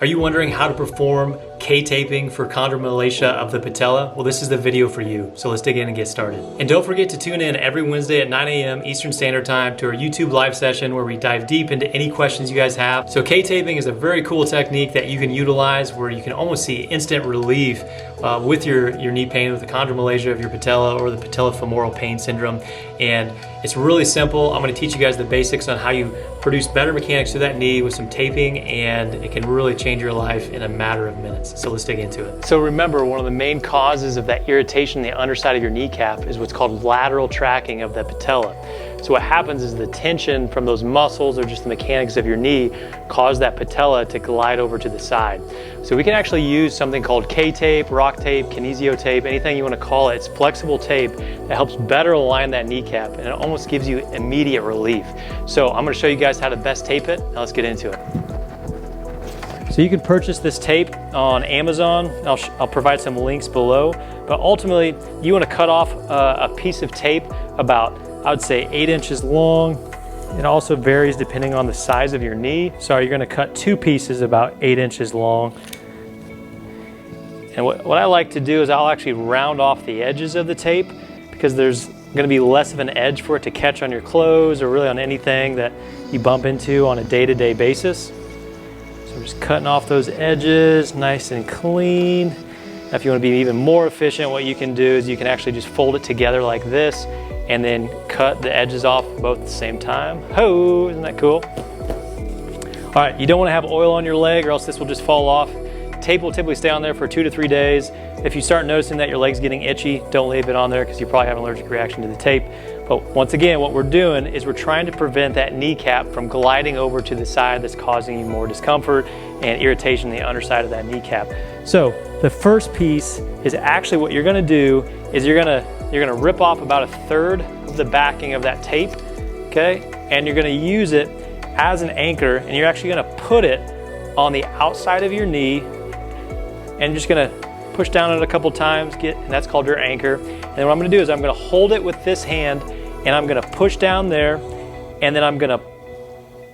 Are you wondering how to perform K taping for chondromalacia of the patella? Well, this is the video for you, so let's dig in and get started. And don't forget to tune in every Wednesday at 9 a.m. Eastern Standard Time to our YouTube live session where we dive deep into any questions you guys have. So K taping is a very cool technique that you can utilize where you can almost see instant relief with your knee pain, with the chondromalacia of your patella or the patellofemoral pain syndrome. And it's really simple. I'm going to teach you guys the basics on how you produce better mechanics to that knee with some taping, and it can really change your life in a matter of minutes. So let's dig into it. So remember, one of the main causes of that irritation in the underside of your kneecap is what's called lateral tracking of the patella. So what happens is the tension from those muscles or just the mechanics of your knee cause that patella to glide over to the side. So we can actually use something called K tape, rock tape, kinesio tape, anything you want to call it. It's flexible tape that helps better align that kneecap, and it almost gives you immediate relief. So I'm going to show you guys how to best tape it. Now let's get into it. So you can purchase this tape on Amazon. I'll provide some links below, but ultimately you want to cut off a piece of tape about, I would say, 8 inches long. It also varies depending on the size of your knee. So you're going to cut 2 pieces about 8 inches long. And what I like to do is I'll actually round off the edges of the tape because there's going to be less of an edge for it to catch on your clothes or really on anything that you bump into on a day-to-day basis. So I'm just cutting off those edges nice and clean. Now, if you want to be even more efficient, what you can do is you can actually just fold it together like this and then cut the edges off both at the same time. Ho, isn't that cool? All right, you don't want to have oil on your leg or else this will just fall off. Tape will typically stay on there for 2 to 3 days. If you start noticing that your leg's getting itchy, don't leave it on there because you probably have an allergic reaction to the tape. But once again, what we're doing is we're trying to prevent that kneecap from gliding over to the side that's causing you more discomfort and irritation in the underside of that kneecap. So the first piece is actually what you're gonna do is you're gonna rip off about 1/3 of the backing of that tape, okay? And you're gonna use it as an anchor, and you're actually gonna put it on the outside of your knee, and you're just gonna push down it a couple times, and that's called your anchor. And then what I'm gonna do is I'm gonna hold it with this hand, and I'm gonna push down there, and then I'm gonna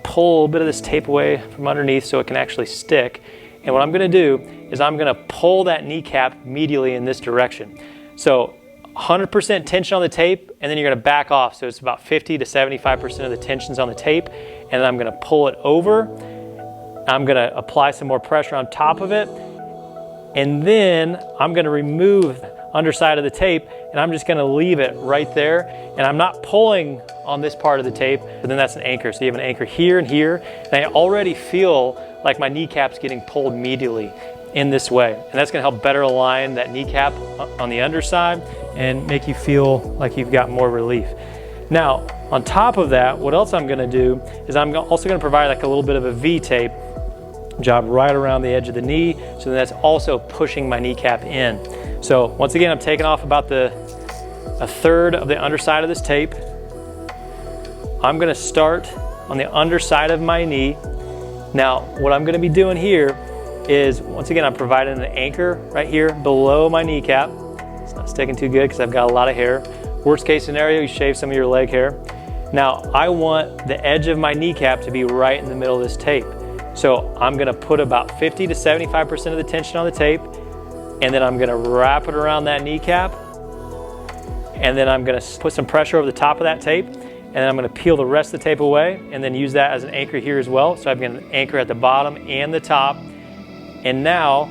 pull a little bit of this tape away from underneath so it can actually stick. And what I'm gonna do is I'm gonna pull that kneecap medially in this direction. So 100% tension on the tape, and then you're gonna back off. So it's about 50 to 75% of the tension's on the tape, and then I'm gonna pull it over. I'm gonna apply some more pressure on top of it, and then I'm gonna remove the underside of the tape, and I'm just gonna leave it right there, and I'm not pulling on this part of the tape, but then that's an anchor. So you have an anchor here and here, and I already feel like my kneecap's getting pulled medially in this way. And that's gonna help better align that kneecap on the underside and make you feel like you've got more relief. Now, on top of that, what else I'm gonna do is I'm also gonna provide like a little bit of a V tape job right around the edge of the knee, so that's also pushing my kneecap in. So once again, I'm taking off about 1/3 of the underside of this tape. I'm gonna start on the underside of my knee. Now, what I'm gonna be doing here is, once again, I'm providing an anchor right here below my kneecap. It's not sticking too good because I've got a lot of hair. Worst case scenario, you shave some of your leg hair. Now, I want the edge of my kneecap to be right in the middle of this tape. So I'm gonna put about 50 to 75% of the tension on the tape, and then I'm gonna wrap it around that kneecap, and then I'm gonna put some pressure over the top of that tape, and then I'm gonna peel the rest of the tape away, and then use that as an anchor here as well. So I've got an anchor at the bottom and the top, and now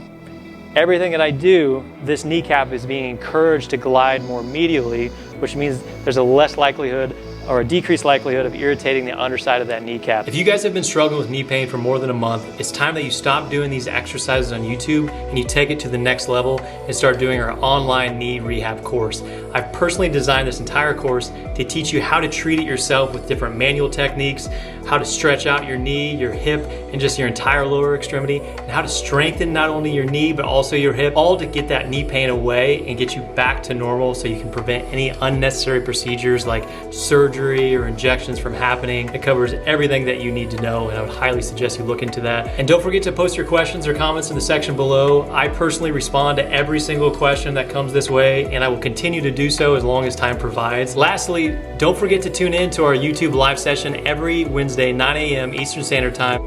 everything that I do, this kneecap is being encouraged to glide more medially, which means there's a less likelihood or a decreased likelihood of irritating the underside of that kneecap. If you guys have been struggling with knee pain for more than a month, it's time that you stop doing these exercises on YouTube and you take it to the next level and start doing our online knee rehab course. I've personally designed this entire course to teach you how to treat it yourself with different manual techniques, how to stretch out your knee, your hip, and just your entire lower extremity, and how to strengthen not only your knee but also your hip, all to get that knee pain away and get you back to normal so you can prevent any unnecessary procedures like surgery or injections from happening. It covers everything that you need to know, and I would highly suggest you look into that. And don't forget to post your questions or comments in the section below. I personally respond to every single question that comes this way, and I will continue to do so as long as time provides. Lastly, don't forget to tune in to our YouTube live session every Wednesday, 9 a.m. Eastern Standard Time.